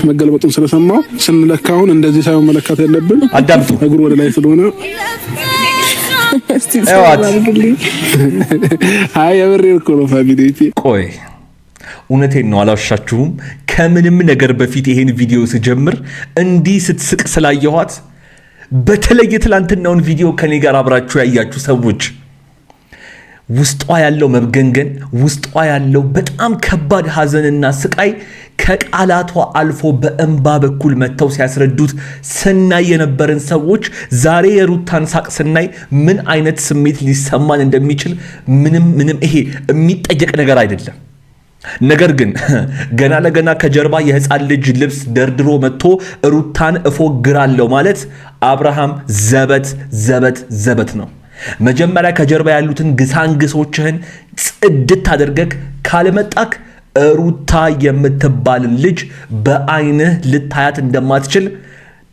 መገልበጡን ስለሰማው ስንለካውን እንደዚህ ሳይሆን መለካት ያለብን አዳምጡ እግሩ ወደ ላይ ስለሆነ አይ የብሬ እኮ ነው ፋሚሊቲ ቆይ እውነቴን ነው አላሻችሁም ከምንም ነገር በፊት ይሄን ቪዲዮ ስጀምር እንዲህ ስትስቅ ስላየኋት በተለየ ትላንትናውን ቪዲዮ ከኔ ጋር አብራችሁ ያያችሁ ሰዎች ውስጧ ያለው መብገንገን ውስጧ ያለው በጣም ከባድ ሐዘንና ስቃይ ከቃላቷ አልፎ በእንባ በኩል መተው ሲያስረዱት ስናይ የነበረን ሰዎች ዛሬ የሩታን ሳቅ ስናይ ምን አይነት ስሜት ሊሰማን እንደሚችል ምንም ይሄ የሚጠየቅ ነገር አይደለም። ነገር ግን ገና ለገና ከጀርባ የህፃን ልጅ ልብስ ደርድሮ መጥቶ ሩታን እፎግራለሁ ማለት አብርሃም ዘበት ነው። መጀመሪያ ከጀርባ ያሉትን ግሳንግሶችህን ጽድት አድርገህ ካልመጣክ ሩታ የምትባል ልጅ በአይንህ ልታያት እንደማትችል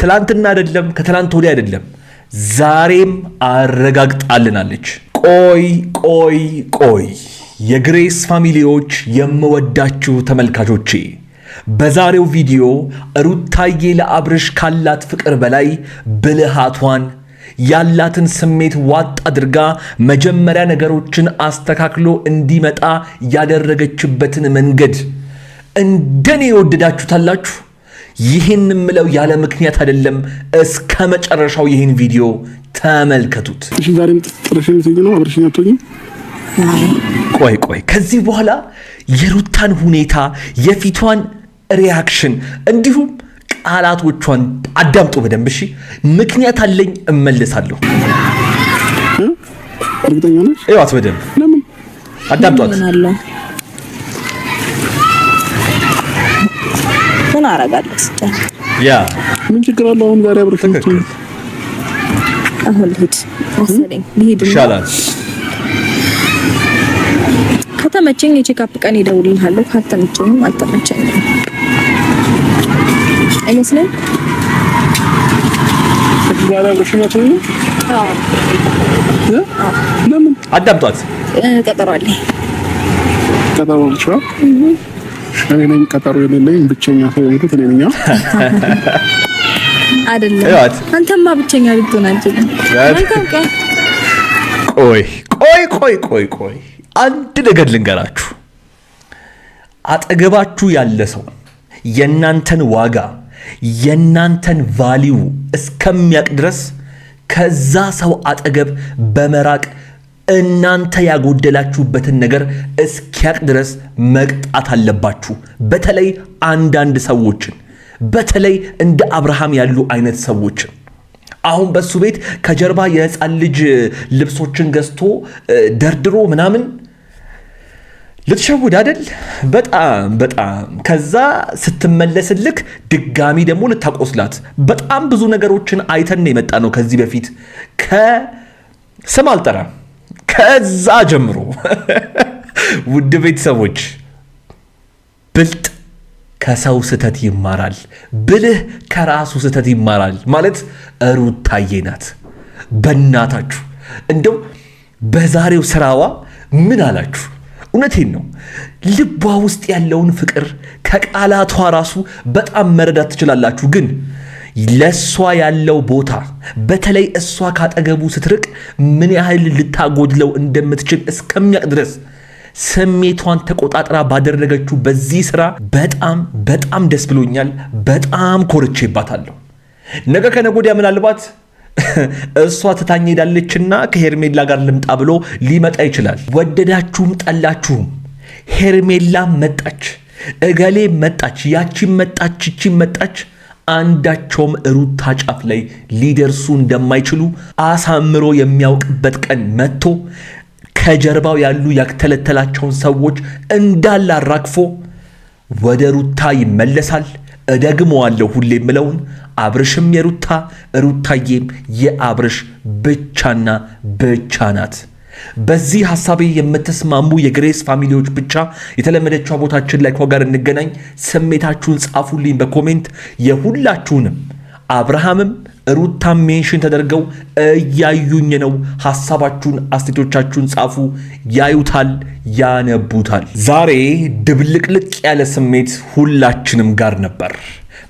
ትላንትና አይደለም ከትላንት ወዲያ አይደለም ዛሬም አረጋግጣልናለች። ቆይ የግሬስ ፋሚሊዎች የምወዳችሁ ተመልካቾቼ በዛሬው ቪዲዮ ሩታዬ ለአብርሽ ካላት ፍቅር በላይ ብልሃቷን ያላትን ስሜት ዋጥ አድርጋ መጀመሪያ ነገሮችን አስተካክሎ እንዲመጣ ያደረገችበትን መንገድ እንደኔ ወደዳችሁታላችሁ። ይህን ምለው ያለ ምክንያት አይደለም። እስከ መጨረሻው ይህን ቪዲዮ ተመልከቱት። እሺ ዛሬም ጥረሽኝ ነው አብርሽኛ ተወኝ። ቆይ ከዚህ በኋላ የሩታን ሁኔታ የፊቷን ሪአክሽን እንዲሁም ቃላቶቿን አዳምጡ በደንብ እሺ። ምክንያት አለኝ እመለሳለሁ። እርግጠኛ ነሽ? እዩት በደንብ ለምን አዳምጧት። ምን አረጋለሁ ያ ምን ችግር አለው? አሁን ዛሬ አብረን አሁን ልሂድ ይሻላል። ከተመቸኝ የቼክአፕ ቀን ይደውልልሃለሁ። ካልተመቸኝም አልተመቸኝም አይመስልም። ዛሬ አብረሽኛ ተወኝ። ለምን አዳምጧት። ቀጠሮ አለኝ። ቀጠሮ ብቻ እኔ ቀጠሮ የሌለኝ ብቸኛ ሰው የሆንኩት እኔ ነኝ አይደለም። አንተማ ብቸኛ ልትሆን አትችልም። ቆይ አንድ ነገር ልንገራችሁ። አጠገባችሁ ያለ ሰው የናንተን ዋጋ የናንተን ቫልዩ እስከሚያቅ ድረስ ከዛ ሰው አጠገብ በመራቅ እናንተ ያጎደላችሁበትን ነገር እስኪያቅ ድረስ መቅጣት አለባችሁ። በተለይ አንዳንድ ሰዎችን በተለይ እንደ አብርሃም ያሉ አይነት ሰዎችን አሁን በሱ ቤት ከጀርባ የህፃን ልጅ ልብሶችን ገዝቶ ደርድሮ ምናምን ልትሸውድ አይደል? በጣም ከዛ ስትመለስልክ ድጋሚ ደግሞ ልታቆስላት በጣም ብዙ ነገሮችን አይተን የመጣ ነው ከዚህ በፊት ከስም አልጠራም ከዛ ጀምሮ ውድ ቤተሰቦች ብልጥ ከሰው ስተት ይማራል፣ ብልህ ከራሱ ስተት ይማራል ማለት ሩታዬ ናት። በእናታችሁ እንደው በዛሬው ስራዋ ምን አላችሁ? እውነቴን ነው። ልቧ ውስጥ ያለውን ፍቅር ከቃላቷ ራሱ በጣም መረዳት ትችላላችሁ። ግን ለሷ ያለው ቦታ በተለይ እሷ ካጠገቡ ስትርቅ ምን ያህል ልታጎድለው እንደምትችል እስከሚያቅ ድረስ ስሜቷን ተቆጣጥራ ባደረገችው በዚህ ስራ በጣም ደስ ብሎኛል። በጣም ኮርቼባታለሁ። ነገ ከነገ ወዲያ ምናልባት እሷ ትታኝ ሄዳለችና ከሄርሜላ ጋር ልምጣ ብሎ ሊመጣ ይችላል። ወደዳችሁም ጠላችሁም ሄርሜላ መጣች፣ እገሌ መጣች፣ ያቺም መጣች፣ ይቺም መጣች፣ አንዳቸውም ሩታ ጫፍ ላይ ሊደርሱ እንደማይችሉ አሳምሮ የሚያውቅበት ቀን መጥቶ ከጀርባው ያሉ ያክተለተላቸውን ሰዎች እንዳለ አራግፎ ወደ ሩታ ይመለሳል። እደግመዋለሁ ሁሌ የምለውን አብርሽም የሩታ ሩታዬም የአብርሽ ብቻና ብቻ ናት። በዚህ ሐሳቤ የምትስማሙ የግሬስ ፋሚሊዎች ብቻ የተለመደችው ቦታችን ላይ ከጋር እንገናኝ። ስሜታችሁን ጻፉልኝ በኮሜንት። የሁላችሁንም አብርሃምም ሩታም ሜንሽን ተደርገው እያዩኝ ነው። ሐሳባችሁን አስተያየቶቻችሁን ጻፉ። ያዩታል፣ ያነቡታል። ዛሬ ድብልቅልቅ ያለ ስሜት ሁላችንም ጋር ነበር።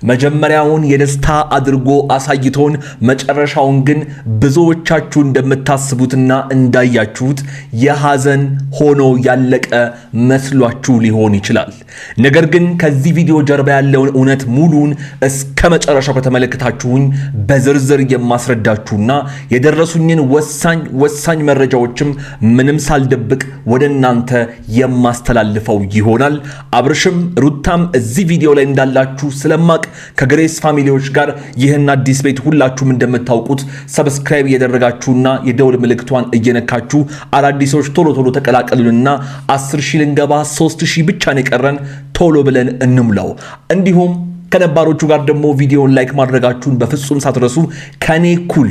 መጀመሪያውን የደስታ አድርጎ አሳይቶን መጨረሻውን ግን ብዙዎቻችሁ እንደምታስቡትና እንዳያችሁት የሐዘን ሆኖ ያለቀ መስሏችሁ ሊሆን ይችላል። ነገር ግን ከዚህ ቪዲዮ ጀርባ ያለውን እውነት ሙሉን እስከ መጨረሻው ከተመለከታችሁኝ በዝርዝር የማስረዳችሁና የደረሱኝን ወሳኝ መረጃዎችም ምንም ሳልደብቅ ወደ እናንተ የማስተላልፈው ይሆናል። አብርሽም ሩታም እዚህ ቪዲዮ ላይ እንዳላችሁ ስለማቅ ከግሬስ ፋሚሊዎች ጋር ይህን አዲስ ቤት ሁላችሁም እንደምታውቁት ሰብስክራይብ እያደረጋችሁና የደውል ምልክቷን እየነካችሁ አዳዲሶች ቶሎ ተቀላቀሉንና 10,000 ልንገባ 3,000 ብቻ ነው የቀረን። ቶሎ ብለን እንሙላው። እንዲሁም ከነባሮቹ ጋር ደግሞ ቪዲዮን ላይክ ማድረጋችሁን በፍጹም ሳትረሱ ከኔ ኩል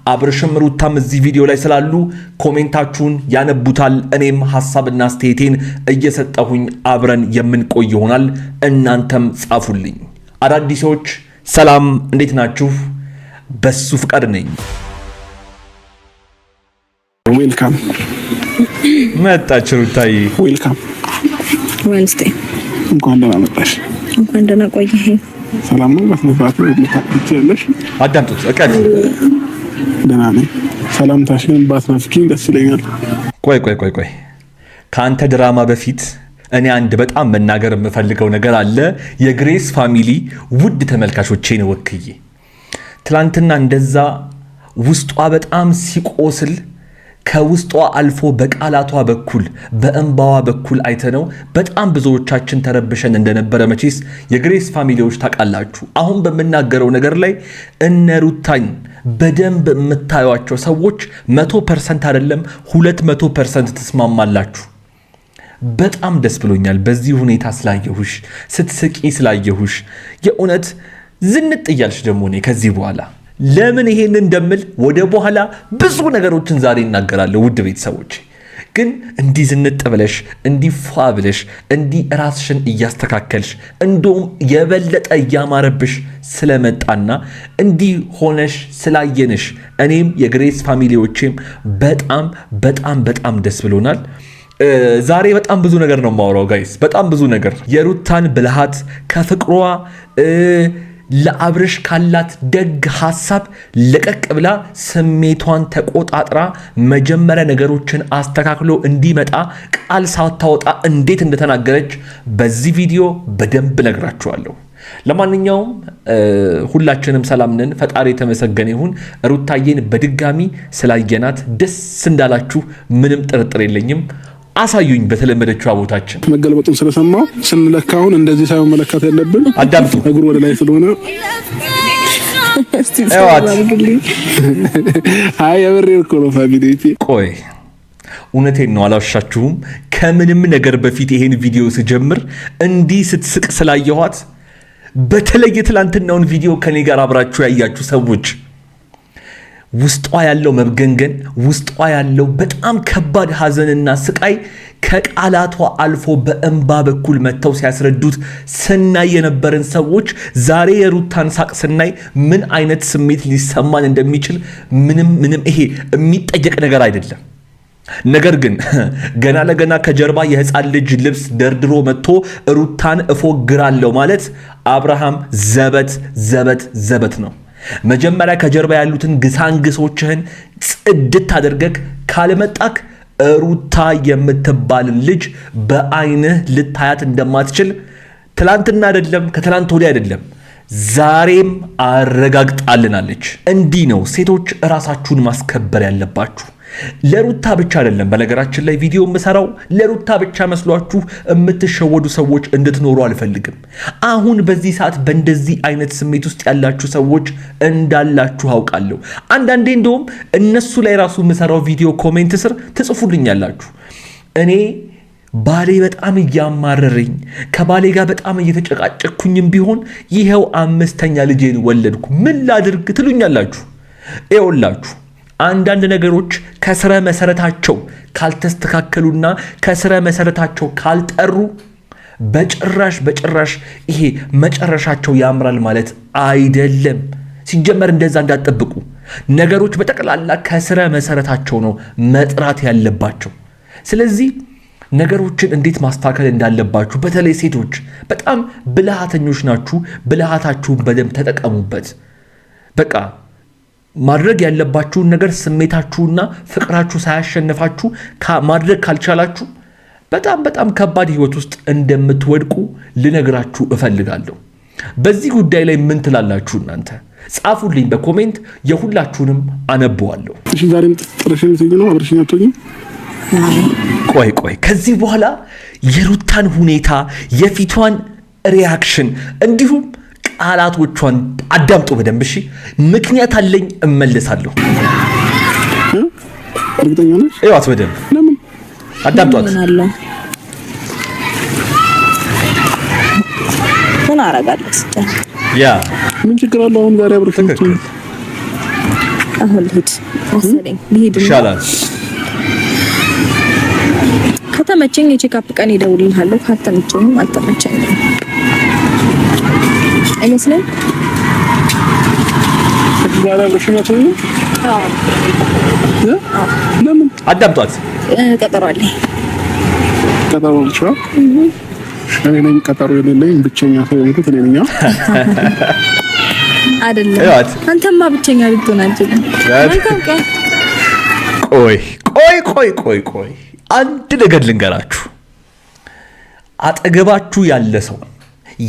አብርሽም ሩታም እዚህ ቪዲዮ ላይ ስላሉ ኮሜንታችሁን ያነቡታል። እኔም ሐሳብና አስተያየቴን እየሰጠሁኝ አብረን የምንቆይ ይሆናል። እናንተም ጻፉልኝ። አዳዲሶች ሰላም፣ እንዴት ናችሁ? በሱ ፍቃድ ነኝ። ዌልካም መጣች ሩታዬ። ዌልካም ወንስቴ እንኳን ደህና መጣሽ። እንኳን ደህና ቆየህ። ሰላም ነው? በስነስርዓት ልታጥቂያለሽ? አዳምጡት። እቀድ ደህና ነኝ። ሰላምታሽን ባትናፍቂኝ ደስ ይለኛል። ቆይ ከአንተ ድራማ በፊት እኔ አንድ በጣም መናገር የምፈልገው ነገር አለ። የግሬስ ፋሚሊ ውድ ተመልካቾቼን ወክዬ ትላንትና እንደዛ ውስጧ በጣም ሲቆስል ከውስጧ አልፎ በቃላቷ በኩል በእንባዋ በኩል አይተነው በጣም ብዙዎቻችን ተረብሸን እንደነበረ መቼስ የግሬስ ፋሚሊዎች ታውቃላችሁ። አሁን በመናገረው ነገር ላይ እነ ሩታን በደንብ የምታዩቸው ሰዎች 100% አይደለም 200% ትስማማላችሁ። በጣም ደስ ብሎኛል በዚህ ሁኔታ ስላየሁሽ፣ ስትስቂ ስላየሁሽ። የእውነት ዝንጥ እያልሽ ደግሞ እኔ ከዚህ በኋላ ለምን ይሄን እንደምል ወደ በኋላ ብዙ ነገሮችን ዛሬ እናገራለሁ። ውድ ቤተሰቦች ግን እንዲህ ዝንጥ ብለሽ እንዲህ ፏ ብለሽ እንዲህ ራስሽን እያስተካከልሽ እንደውም የበለጠ እያማረብሽ ስለመጣና እንዲህ ሆነሽ ስላየንሽ እኔም የግሬስ ፋሚሊዎቼም በጣም ደስ ብሎናል። ዛሬ በጣም ብዙ ነገር ነው የማወራው ጋይስ፣ በጣም ብዙ ነገር የሩታን ብልሃት ከፍቅሯ ለአብርሽ ካላት ደግ ሐሳብ ለቀቅ ብላ ስሜቷን ተቆጣጥራ መጀመሪያ ነገሮችን አስተካክሎ እንዲመጣ ቃል ሳታወጣ እንዴት እንደተናገረች በዚህ ቪዲዮ በደንብ ነግራችኋለሁ። ለማንኛውም ሁላችንም ሰላም ነን፣ ፈጣሪ የተመሰገነ ይሁን። ሩታዬን በድጋሚ ስላየናት ደስ እንዳላችሁ ምንም ጥርጥር የለኝም። አሳዩኝ በተለመደችው ቦታችን። መገልበጡን ስለሰማው ስንለካውን እንደዚህ ሳይሆን መለካት ያለብን። አዳምጡ። እግሩ ወደ ላይ ስለሆነ አይ የብሬ እኮ ነው ፋሚሊቲ። ቆይ እውነቴን ነው አላሻችሁም። ከምንም ነገር በፊት ይሄን ቪዲዮ ስጀምር እንዲህ ስትስቅ ስላየኋት በተለይ ትላንትናውን ቪዲዮ ከኔ ጋር አብራችሁ ያያችሁ ሰዎች ውስጧ ያለው መብገንገን፣ ውስጧ ያለው በጣም ከባድ ሐዘንና ስቃይ ከቃላቷ አልፎ በእንባ በኩል መተው ሲያስረዱት ስናይ የነበረን ሰዎች ዛሬ የሩታን ሳቅ ስናይ ምን አይነት ስሜት ሊሰማን እንደሚችል ምንም ይሄ የሚጠየቅ ነገር አይደለም። ነገር ግን ገና ለገና ከጀርባ የህፃን ልጅ ልብስ ደርድሮ መጥቶ ሩታን እፎግራለሁ ማለት አብርሃም ዘበት ነው። መጀመሪያ ከጀርባ ያሉትን ግሳንግሶችህን ጽድት አድርገህ ካልመጣክ ሩታ የምትባልን ልጅ በአይንህ ልታያት እንደማትችል ትላንትና አይደለም ከትላንት ወዲያ አይደለም ዛሬም አረጋግጣልናለች። እንዲህ ነው ሴቶች ራሳችሁን ማስከበር ያለባችሁ። ለሩታ ብቻ አይደለም። በነገራችን ላይ ቪዲዮ የምሰራው ለሩታ ብቻ መስሏችሁ የምትሸወዱ ሰዎች እንድትኖሩ አልፈልግም። አሁን በዚህ ሰዓት በእንደዚህ አይነት ስሜት ውስጥ ያላችሁ ሰዎች እንዳላችሁ አውቃለሁ። አንዳንዴ እንደውም እነሱ ላይ ራሱ የምሰራው ቪዲዮ ኮሜንት ስር ትጽፉልኛላችሁ። እኔ ባሌ በጣም እያማረረኝ ከባሌ ጋር በጣም እየተጨቃጨኩኝም ቢሆን ይሄው 5ኛ ልጄን ወለድኩ ምን ላድርግ ትሉኛላችሁ። ይኸውላችሁ አንዳንድ ነገሮች ከስረ መሰረታቸው ካልተስተካከሉና ከስረ መሰረታቸው ካልጠሩ በጭራሽ ይሄ መጨረሻቸው ያምራል ማለት አይደለም። ሲጀመር እንደዛ እንዳትጠብቁ። ነገሮች በጠቅላላ ከስረ መሰረታቸው ነው መጥራት ያለባቸው። ስለዚህ ነገሮችን እንዴት ማስተካከል እንዳለባችሁ በተለይ ሴቶች በጣም ብልሃተኞች ናችሁ። ብልሃታችሁን በደንብ ተጠቀሙበት። በቃ ማድረግ ያለባችሁን ነገር ስሜታችሁና ፍቅራችሁ ሳያሸንፋችሁ ማድረግ ካልቻላችሁ በጣም ከባድ ህይወት ውስጥ እንደምትወድቁ ልነግራችሁ እፈልጋለሁ። በዚህ ጉዳይ ላይ ምን ትላላችሁ እናንተ? ጻፉልኝ በኮሜንት የሁላችሁንም አነበዋለሁ። እሺ ዛሬም ጥርሽን ነው አብርሽኛ አትሆኚ? ቆይ ከዚህ በኋላ የሩታን ሁኔታ የፊቷን ሪያክሽን እንዲሁም ቃላቶቿን አዳምጡ በደንብ እሺ። ምክንያት አለኝ እመለሳለሁ። እርግጠኛ ነሽ? እዩት በደንብ ለምን አዳምጧት። ምን አረጋለሁ ስጨ ያ ምን ችግር አለው? አሁን ዛሬ አብርሽ አሁን ልሂድ መሰለኝ። ልሂድ ይሻላል። ከተመቸኝ የቼክአፕ ቀን ይደውልልሃለሁ። ካልተመቸኝ አልተመቸኝም አይመስልም? ዛሬ አብርሽ ነው? አዎ ለምን? አዳምጧት። ቀጠሮ አለኝ። ቀጠሮ ብቻ እኔ ነኝ ቀጠሮ የሌለኝ ብቸኛ ሰው የሆንኩት እኔ ነኝ አይደለም? አንተማ ብቸኛ ልትሆን አትችልም። ቆይ አንድ ነገር ልንገራችሁ። አጠገባችሁ ያለ ሰው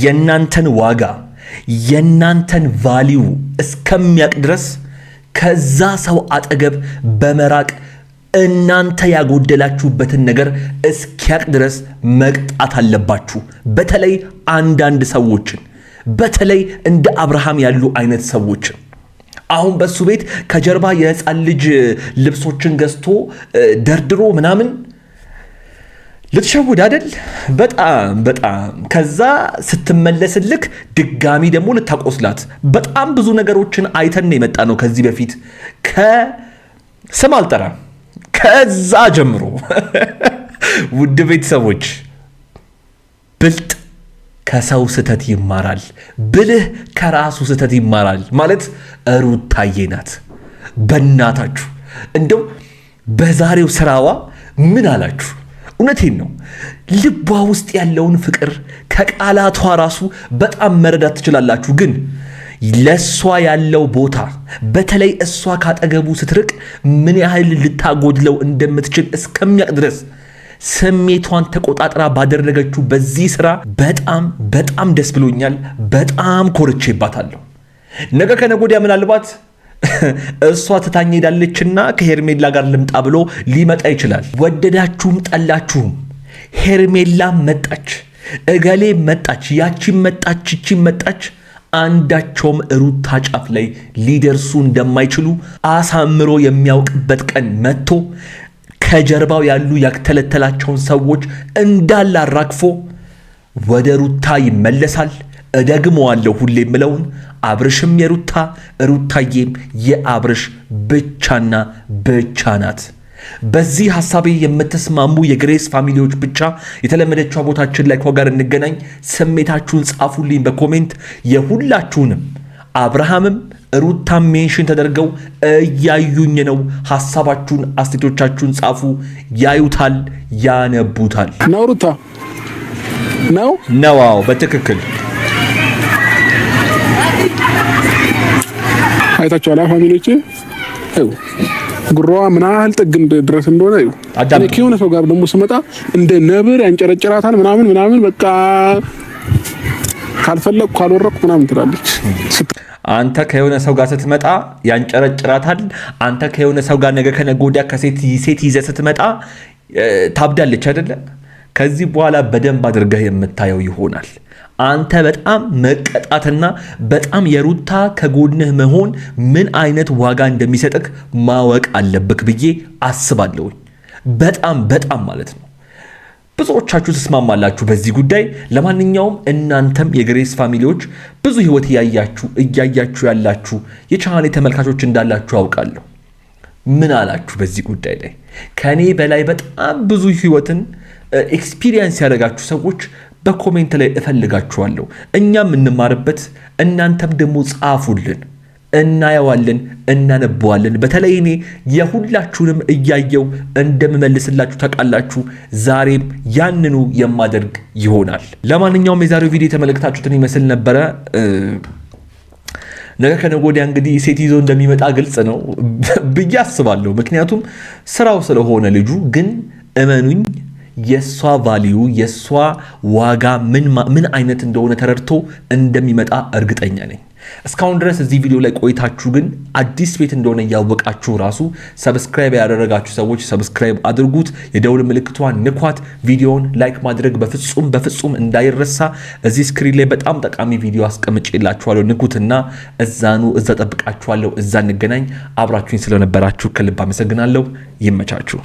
የናንተን ዋጋ የናንተን ቫልዩ እስከሚያቅ ድረስ ከዛ ሰው አጠገብ በመራቅ እናንተ ያጎደላችሁበትን ነገር እስኪያቅ ድረስ መቅጣት አለባችሁ። በተለይ አንዳንድ ሰዎችን፣ በተለይ እንደ አብርሃም ያሉ አይነት ሰዎችን አሁን በሱ ቤት ከጀርባ የህፃን ልጅ ልብሶችን ገዝቶ ደርድሮ ምናምን ልትሸውድ አይደል? በጣም ከዛ ስትመለስልክ ድጋሚ ደግሞ ልታቆስላት። በጣም ብዙ ነገሮችን አይተን የመጣ ነው ከዚህ በፊት ከስም አልጠራም ከዛ ጀምሮ ውድ ቤተሰቦች ብልጥ ከሰው ስተት ይማራል፣ ብልህ ከራሱ ስተት ይማራል ማለት ሩታዬ ናት። በእናታችሁ እንደው በዛሬው ስራዋ ምን አላችሁ? እውነቴን ነው። ልቧ ውስጥ ያለውን ፍቅር ከቃላቷ ራሱ በጣም መረዳት ትችላላችሁ። ግን ለሷ ያለው ቦታ በተለይ እሷ ካጠገቡ ስትርቅ ምን ያህል ልታጎድለው እንደምትችል እስከሚያቅ ድረስ ስሜቷን ተቆጣጥራ ባደረገችው በዚህ ስራ በጣም ደስ ብሎኛል። በጣም ኮርቼባታለሁ። ነገ ከነገ ወዲያ ምናልባት እሷ ትታኝ ሄዳለችና ከሄርሜላ ጋር ልምጣ ብሎ ሊመጣ ይችላል። ወደዳችሁም ጠላችሁም ሄርሜላ መጣች፣ እገሌ መጣች፣ ያቺም መጣች፣ ይቺም መጣች፣ አንዳቸውም ሩታ ጫፍ ላይ ሊደርሱ እንደማይችሉ አሳምሮ የሚያውቅበት ቀን መጥቶ ከጀርባው ያሉ ያክተለተላቸውን ሰዎች እንዳላራግፎ ወደ ሩታ ይመለሳል። እደግመዋለሁ ሁሌ የምለውን አብርሽም የሩታ ሩታዬም የአብርሽ ብቻና ብቻ ናት። በዚህ ሐሳቤ የምትስማሙ የግሬስ ፋሚሊዎች ብቻ የተለመደችው ቦታችን ላይ ከጋር እንገናኝ። ስሜታችሁን ጻፉልኝ በኮሜንት የሁላችሁንም። አብርሃምም ሩታም ሜንሽን ተደርገው እያዩኝ ነው። ሐሳባችሁን አስተያየቶቻችሁን ጻፉ። ያዩታል፣ ያነቡታል። ነው ሩታ ነው። አዎ በትክክል አይታችኋል ፋሚሊዎቼ። ጉሮዋ ምን ያህል ጥግ ድረስ እንደሆነ እዩ። ከሆነ ሰው ጋር ደግሞ ስመጣ እንደ ነብር ያንጨረጭራታል ምናምን በቃ ካልፈለኩ ካልወረኩ ምናምን ትላለች። አንተ ከሆነ ሰው ጋር ስትመጣ ያንጨረጭራታል። አንተ ከሆነ ሰው ጋር ነገ ከነገ ወዲያ ከሴት ይዘህ ስትመጣ ታብዳለች አይደለ? ከዚህ በኋላ በደንብ አድርገህ የምታየው ይሆናል። አንተ በጣም መቀጣትና በጣም የሩታ ከጎንህ መሆን ምን አይነት ዋጋ እንደሚሰጥክ ማወቅ አለብክ ብዬ አስባለሁ። በጣም ማለት ነው። ብዙዎቻችሁ ተስማማላችሁ በዚህ ጉዳይ። ለማንኛውም እናንተም የግሬስ ፋሚሊዎች ብዙ ህይወት እያያችሁ ያላችሁ የቻናሌ ተመልካቾች እንዳላችሁ አውቃለሁ። ምን አላችሁ በዚህ ጉዳይ ላይ? ከኔ በላይ በጣም ብዙ ህይወትን ኤክስፒሪየንስ ያደረጋችሁ ሰዎች በኮሜንት ላይ እፈልጋችኋለሁ። እኛም እንማርበት፣ እናንተም ደግሞ ጻፉልን። እናየዋለን፣ እናነበዋለን። በተለይ እኔ የሁላችሁንም እያየው እንደምመልስላችሁ ታውቃላችሁ። ዛሬም ያንኑ የማደርግ ይሆናል። ለማንኛውም የዛሬው ቪዲዮ የተመለከታችሁትን ይመስል ነበረ። ነገ ከነገ ወዲያ እንግዲህ ሴት ይዞ እንደሚመጣ ግልጽ ነው ብዬ አስባለሁ። ምክንያቱም ስራው ስለሆነ ልጁ ግን እመኑኝ የሷ ቫልዩ የሷ ዋጋ ምን አይነት እንደሆነ ተረድቶ እንደሚመጣ እርግጠኛ ነኝ። እስካሁን ድረስ እዚህ ቪዲዮ ላይ ቆይታችሁ ግን አዲስ ቤት እንደሆነ እያወቃችሁ ራሱ ሰብስክራይብ ያደረጋችሁ ሰዎች ሰብስክራይብ አድርጉት፣ የደውል ምልክቷን ንኳት፣ ቪዲዮውን ላይክ ማድረግ በፍጹም እንዳይረሳ። እዚህ ስክሪን ላይ በጣም ጠቃሚ ቪዲዮ አስቀምጬላችኋለሁ፣ ንኩትና እዛ ጠብቃችኋለሁ። እዛ እንገናኝ። አብራችሁኝ ስለነበራችሁ ከልብ አመሰግናለሁ። ይመቻችሁ።